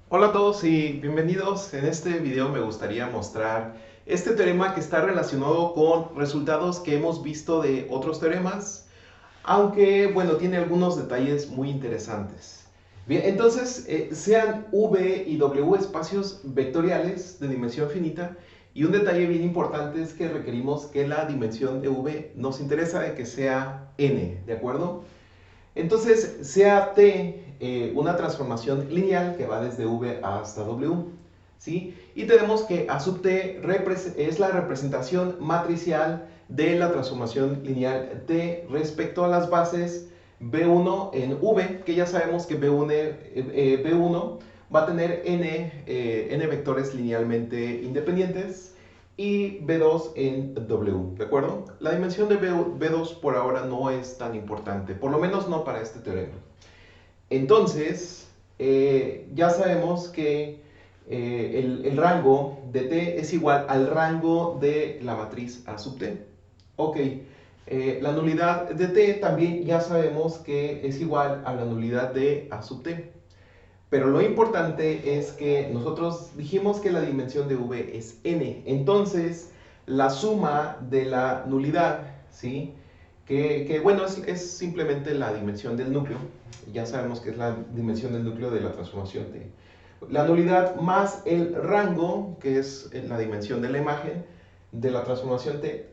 Hola a todos y bienvenidos. En este video me gustaría mostrar este teorema que está relacionado con resultados que hemos visto de otros teoremas, aunque bueno, tiene algunos detalles muy interesantes. Bien, entonces sean V y W espacios vectoriales de dimensión finita, y un detalle bien importante es que requerimos que la dimensión de V nos interesa de que sea n, ¿de acuerdo? Entonces, sea T una transformación lineal que va desde V hasta W, ¿sí? Y tenemos que A sub T es la representación matricial de la transformación lineal T respecto a las bases B1 en V, que ya sabemos que B1 va a tener n vectores linealmente independientes y B2 en W, ¿de acuerdo? La dimensión de B2 por ahora no es tan importante, por lo menos no para este teorema. Entonces, ya sabemos que el rango de T es igual al rango de la matriz A sub T. Ok, la nulidad de T también ya sabemos que es igual a la nulidad de A sub T. Pero lo importante es que nosotros dijimos que la dimensión de V es n. Entonces, la suma de la nulidad, ¿sí? Bueno, es simplemente la dimensión del núcleo. Ya sabemos que es la dimensión del núcleo de la transformación T. La nulidad más el rango, que es la dimensión de la imagen de la transformación T.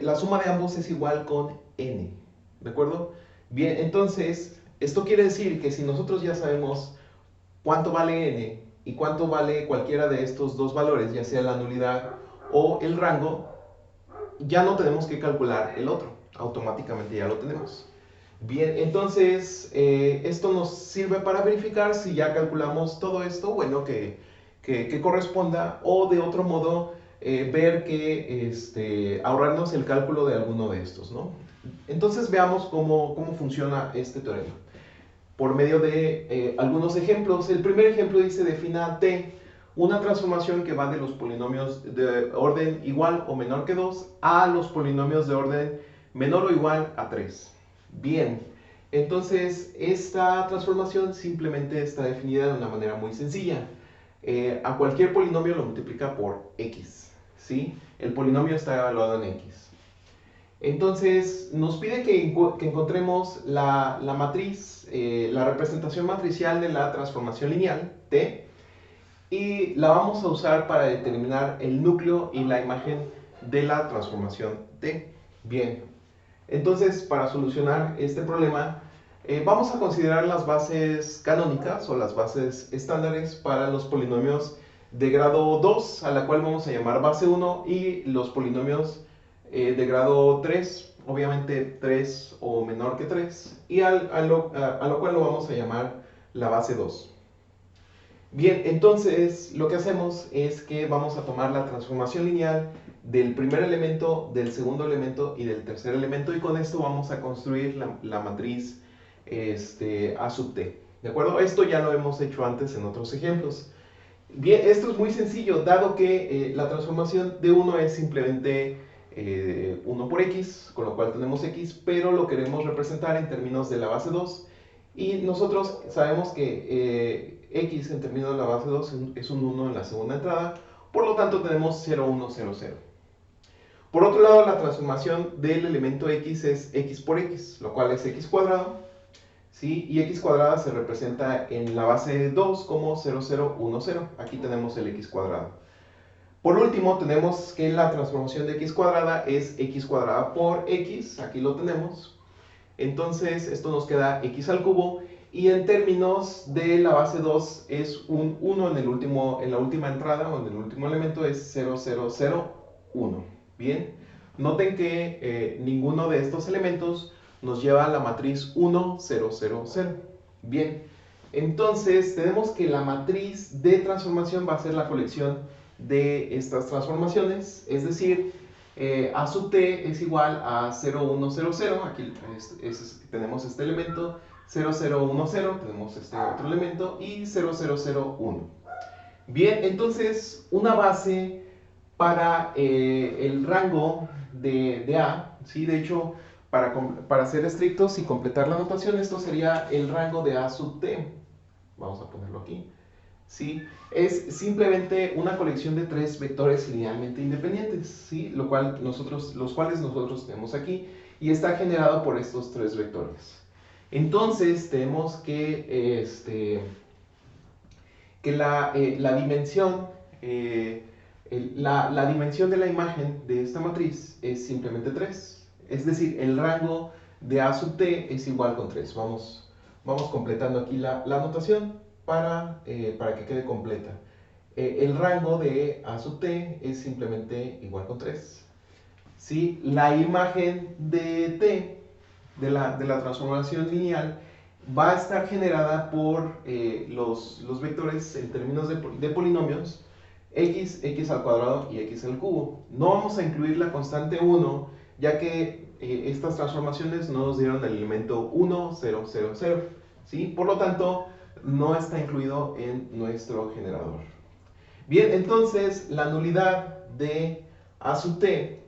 La suma de ambos es igual con n. ¿De acuerdo? Bien, entonces, esto quiere decir que si nosotros ya sabemos cuánto vale n y cuánto vale cualquiera de estos dos valores, ya sea la nulidad o el rango, ya no tenemos que calcular el otro, automáticamente ya lo tenemos. Bien, entonces esto nos sirve para verificar si ya calculamos todo esto, bueno, que corresponda, o de otro modo ver que ahorrarnos el cálculo de alguno de estos, ¿no? Entonces veamos cómo funciona este teorema por medio de algunos ejemplos. El primer ejemplo dice: defina T una transformación que va de los polinomios de orden igual o menor que 2 a los polinomios de orden menor o igual a 3. Bien, entonces esta transformación simplemente está definida de una manera muy sencilla. A cualquier polinomio lo multiplica por x, ¿sí? El polinomio está evaluado en x. Entonces nos pide que encontremos la matriz, la representación matricial de la transformación lineal T, y la vamos a usar para determinar el núcleo y la imagen de la transformación T. Bien, entonces para solucionar este problema vamos a considerar las bases canónicas o las bases estándares para los polinomios de grado 2, a la cual vamos a llamar base 1, y los polinomios de grado 3, obviamente 3 o menor que 3, y a lo cual lo vamos a llamar la base 2. Bien, entonces lo que hacemos es que vamos a tomar la transformación lineal del primer elemento, del segundo elemento y del tercer elemento, y con esto vamos a construir la matriz A sub T. ¿De acuerdo? Esto ya lo hemos hecho antes en otros ejemplos. Bien, esto es muy sencillo, dado que la transformación de 1 es simplemente 1 por x, con lo cual tenemos x, pero lo queremos representar en términos de la base 2. Y nosotros sabemos que x en términos de la base 2 es un 1 en la segunda entrada, por lo tanto tenemos 0, 1, 0, 0. Por otro lado, la transformación del elemento x es x por x, lo cual es x cuadrado, ¿sí? Y x cuadrada se representa en la base 2 como 0, 0, 1, 0. Aquí tenemos el x cuadrado. Por último, tenemos que la transformación de x cuadrada es x cuadrada por x. Aquí lo tenemos. Entonces, esto nos queda x al cubo. Y en términos de la base 2 es un 1 en la última entrada, o en el último elemento es 0, 0, 0, 1. Bien, noten que ninguno de estos elementos nos lleva a la matriz 1, 0, 0, 0. Bien, entonces tenemos que la matriz de transformación va a ser la colección de estas transformaciones, es decir, A sub T es igual a 0, 1, 0, 0. Aquí tenemos este elemento, 0, 0, 1, 0, tenemos este otro elemento, y 0, 0, 0, 1. Bien, entonces una base para el rango de A, ¿sí? De hecho, para ser estrictos y completar la notación, esto sería el rango de A sub T. Vamos a ponerlo aquí. ¿sí? Es simplemente una colección de tres vectores linealmente independientes, ¿sí? Los cuales nosotros tenemos aquí, y está generado por estos tres vectores. Entonces tenemos que la dimensión, la dimensión de la imagen de esta matriz es simplemente 3. Es decir, el rango de A sub t es igual con 3. Vamos completando aquí la notación para que quede completa. El rango de A sub t es simplemente igual con 3. ¿Sí? La imagen de t, de la transformación lineal, va a estar generada por los vectores en términos de polinomios x al cuadrado y x al cubo. No vamos a incluir la constante 1, ya que estas transformaciones no nos dieron el elemento 1, 0, 0, 0. ¿Sí? Por lo tanto, no está incluido en nuestro generador. Bien, entonces la nulidad de A sub t,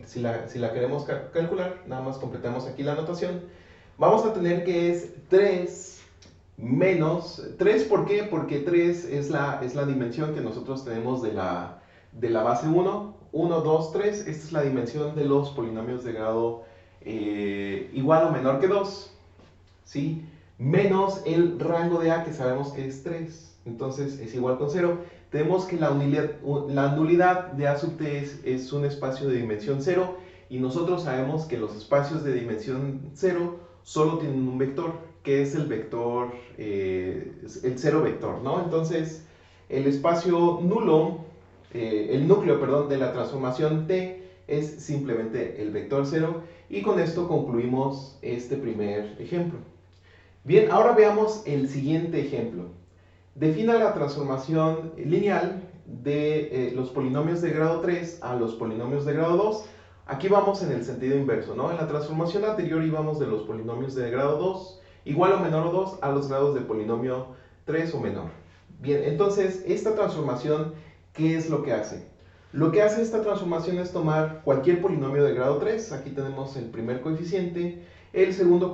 si la queremos calcular, nada más completamos aquí la notación. Vamos a tener que es 3 menos 3, ¿por qué? Porque 3 es la dimensión que nosotros tenemos de la base 1, 1, 2, 3. Esta es la dimensión de los polinomios de grado igual o menor que 2, ¿sí? Menos el rango de A, que sabemos que es 3. Entonces es igual con 0. Tenemos que la nulidad de A sub t es un espacio de dimensión 0, y nosotros sabemos que los espacios de dimensión 0 solo tienen un vector, que es el vector, el 0 vector, ¿no? Entonces el espacio nulo, el núcleo, perdón, de la transformación t es simplemente el vector 0, y con esto concluimos este primer ejemplo. Bien, ahora veamos el siguiente ejemplo. Defina la transformación lineal de los polinomios de grado 3 a los polinomios de grado 2. Aquí vamos en el sentido inverso, ¿no? En la transformación anterior íbamos de los polinomios de grado 2, igual o menor o 2, a los grados de polinomio 3 o menor. Bien, entonces, esta transformación, ¿qué es lo que hace? Lo que hace esta transformación es tomar cualquier polinomio de grado 3, aquí tenemos el primer coeficiente, el segundo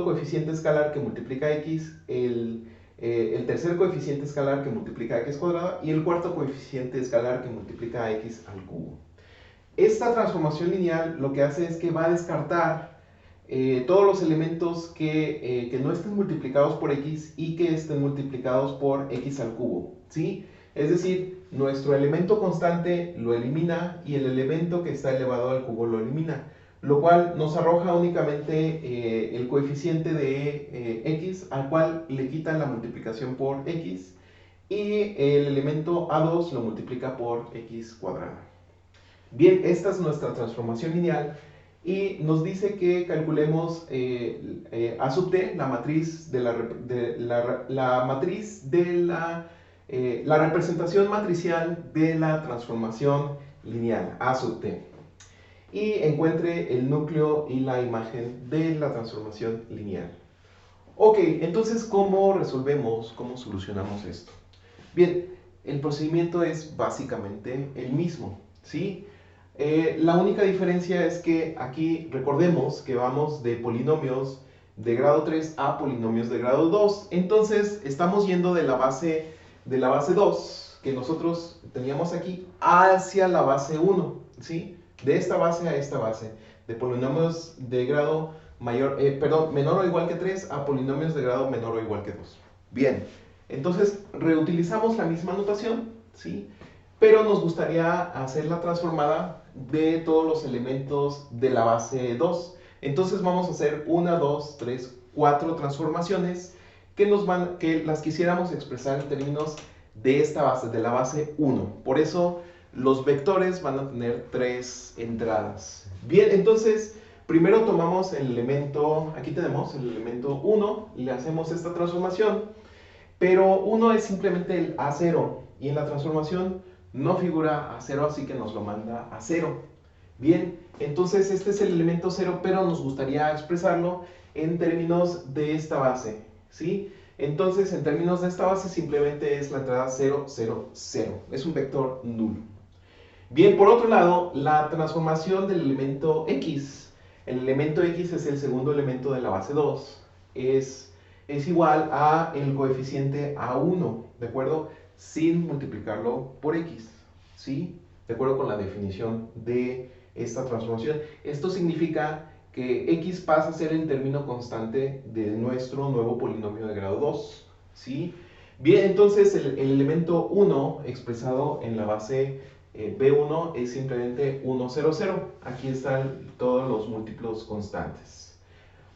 coeficiente escalar que multiplica x, el tercer coeficiente escalar que multiplica x cuadrada, y el cuarto coeficiente escalar que multiplica x al cubo. Esta transformación lineal lo que hace es que va a descartar todos los elementos que no estén multiplicados por x y que estén multiplicados por x al cubo, ¿sí? Es decir, nuestro elemento constante lo elimina y el elemento que está elevado al cubo lo elimina, lo cual nos arroja únicamente el coeficiente de x, al cual le quitan la multiplicación por x, y el elemento a2 lo multiplica por x cuadrada. Bien, esta es nuestra transformación lineal, y nos dice que calculemos A sub t, la matriz de la representación matricial de la transformación lineal, A sub t, y encuentre el núcleo y la imagen de la transformación lineal. Ok, entonces, ¿cómo resolvemos, cómo solucionamos esto? Bien, el procedimiento es básicamente el mismo, ¿sí? La única diferencia es que aquí recordemos que vamos de polinomios de grado 3 a polinomios de grado 2. Entonces estamos yendo de la base 2 que nosotros teníamos aquí hacia la base 1, ¿sí? De esta base a esta base, de polinomios de grado menor o igual que 3 a polinomios de grado menor o igual que 2. Bien, entonces reutilizamos la misma notación, ¿sí? Pero nos gustaría hacer la transformada de todos los elementos de la base 2. Entonces vamos a hacer 1, 2, 3, 4 transformaciones que las quisiéramos expresar en términos de esta base, de la base 1. Por eso los vectores van a tener 3 entradas. Bien, entonces primero tomamos el elemento, aquí tenemos el elemento 1, y le hacemos esta transformación, pero 1 es simplemente el A0, y en la transformación no figura a 0, así que nos lo manda a 0. Bien, entonces este es el elemento 0, pero nos gustaría expresarlo en términos de esta base, ¿sí? Entonces, en términos de esta base, simplemente es la entrada 0, 0, 0. Es un vector nulo. Bien, por otro lado, la transformación del elemento x. El elemento x es el segundo elemento de la base 2. Es es igual a el coeficiente A1, ¿de acuerdo? Sin multiplicarlo por X, ¿sí? De acuerdo con la definición de esta transformación. Esto significa que X pasa a ser el término constante de nuestro nuevo polinomio de grado 2, ¿sí? Bien, entonces el elemento 1 expresado en la base B1 es simplemente 1, 0, 0. Aquí están todos los múltiplos constantes.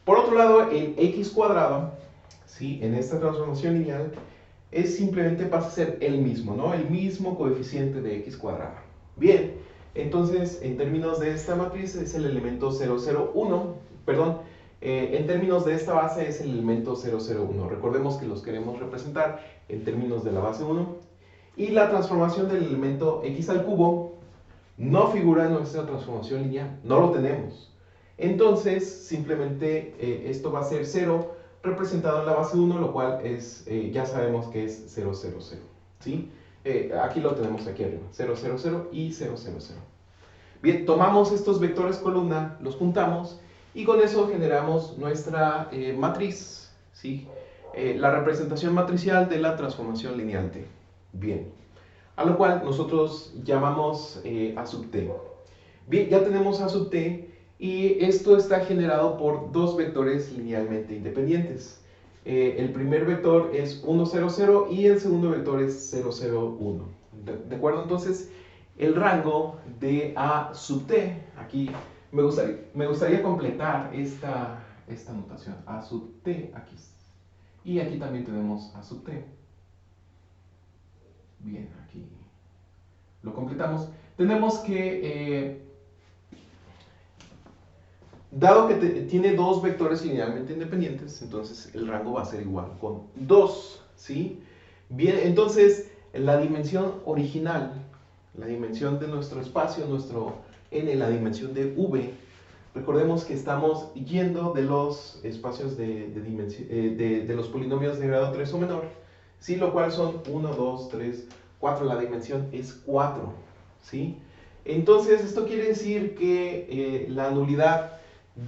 Por otro lado, el x cuadrado, ¿sí? En esta transformación lineal, es simplemente pasa a ser el mismo, ¿no? El mismo coeficiente de x cuadrado. Bien, entonces, en términos de esta matriz es el elemento 0, 0, 1, perdón, en términos de esta base es el elemento 0, 0, 1. Recordemos que los queremos representar en términos de la base 1. Y la transformación del elemento x al cubo no figura en nuestra transformación lineal, no lo tenemos. Entonces, simplemente esto va a ser 0 representado en la base 1, lo cual es, ya sabemos que es 0, 0, 0. ¿Sí? Aquí lo tenemos aquí arriba, 0, 0, 0 y 0, 0, 0. Bien, tomamos estos vectores columna, los juntamos y con eso generamos nuestra matriz, ¿sí? La representación matricial de la transformación lineal T. Bien, a lo cual nosotros llamamos A sub T. Bien, ya tenemos A sub T y esto está generado por dos vectores linealmente independientes. El primer vector es 1, 0, 0 y el segundo vector es 0, 0, 1. ¿De acuerdo? Entonces, el rango de A sub T, aquí me gustaría completar esta notación. A sub T, aquí. Y aquí también tenemos A sub T. Bien, aquí lo completamos. Tenemos que, dado que tiene dos vectores linealmente independientes, entonces el rango va a ser igual con 2, ¿sí? Bien, entonces la dimensión original, la dimensión de nuestro espacio, nuestro n, la dimensión de v, recordemos que estamos yendo de los espacios de los polinomios de grado 3 o menor, ¿sí? Lo cual son 1, 2, 3, 4, la dimensión es 4, ¿sí? Entonces, esto quiere decir que la nulidad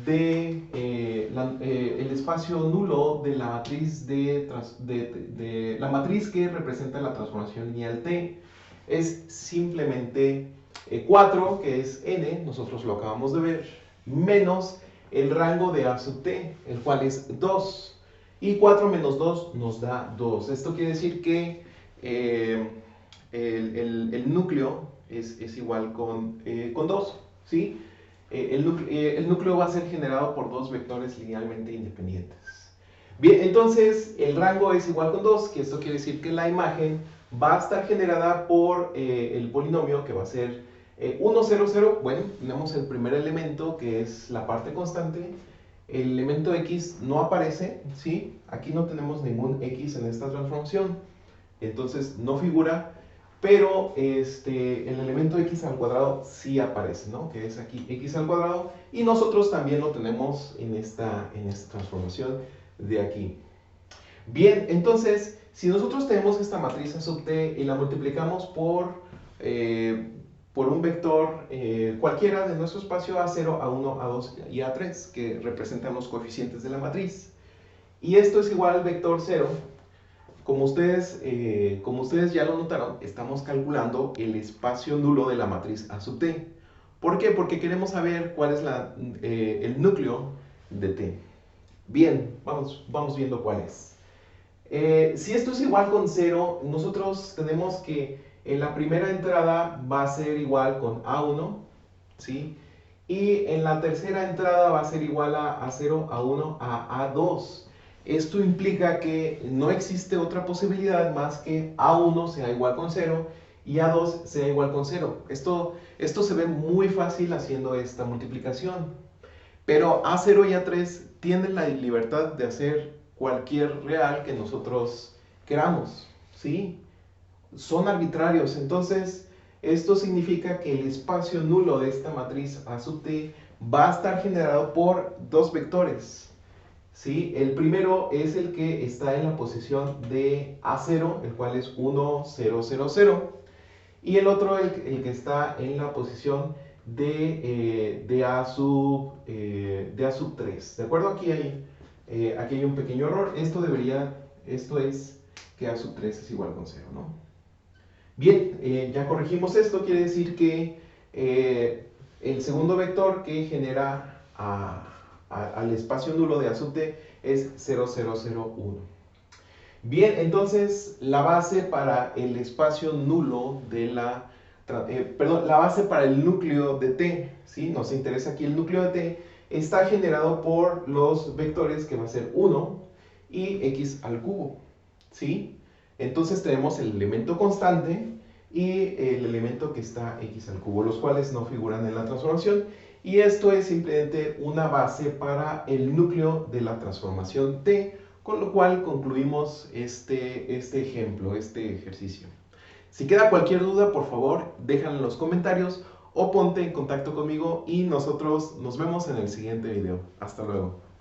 de el espacio nulo de la matriz de la matriz que representa la transformación lineal T es simplemente 4, que es n, nosotros lo acabamos de ver, menos el rango de A sub T, el cual es 2. Y 4 menos 2 nos da 2. Esto quiere decir que el núcleo es igual con 2, ¿sí? El núcleo va a ser generado por dos vectores linealmente independientes. Bien, entonces el rango es igual con 2, que esto quiere decir que la imagen va a estar generada por el polinomio que va a ser 1, 0, 0. Bueno, tenemos el primer elemento que es la parte constante. El elemento x no aparece, ¿sí? Aquí no tenemos ningún x en esta transformación, entonces no figura. Pero el elemento x al cuadrado sí aparece, ¿no? Que es aquí x al cuadrado. Y nosotros también lo tenemos en esta transformación de aquí. Bien, entonces, si nosotros tenemos esta matriz A sub T y la multiplicamos por un vector cualquiera de nuestro espacio A0, A1, A2 y A3, que representan los coeficientes de la matriz, y esto es igual al vector 0, como ustedes ya lo notaron, estamos calculando el espacio nulo de la matriz A sub T. ¿Por qué? Porque queremos saber cuál es el núcleo de T. Bien, vamos viendo cuál es. Si esto es igual con 0, nosotros tenemos que en la primera entrada va a ser igual con A1, ¿sí? Y en la tercera entrada va a ser igual a A0, A1, a A2. Esto implica que no existe otra posibilidad más que A1 sea igual con 0 y A2 sea igual con 0. Esto se ve muy fácil haciendo esta multiplicación. Pero A0 y A3 tienen la libertad de hacer cualquier real que nosotros queramos, ¿sí? Son arbitrarios. Entonces, esto significa que el espacio nulo de esta matriz A sub T va a estar generado por dos vectores, ¿sí? El primero es el que está en la posición de A0, el cual es 1, 0, 0, 0. Y el otro, el que está en la posición de A sub 3. ¿De acuerdo? Aquí hay aquí hay un pequeño error. Esto es que a sub 3 es igual con 0, ¿no? Bien, ya corregimos esto, quiere decir que el segundo vector que genera al espacio nulo de A sub t es 0, 0, 0, 1. Bien, entonces la base para el espacio nulo de la base para el núcleo de T, ¿sí? Nos interesa aquí el núcleo de T, está generado por los vectores que va a ser 1 y x al cubo, ¿sí? Entonces tenemos el elemento constante y el elemento que está x al cubo, los cuales no figuran en la transformación. Y esto es simplemente una base para el núcleo de la transformación T, con lo cual concluimos este ejemplo, este ejercicio. Si queda cualquier duda, por favor, déjala en los comentarios o ponte en contacto conmigo y nosotros nos vemos en el siguiente video. Hasta luego.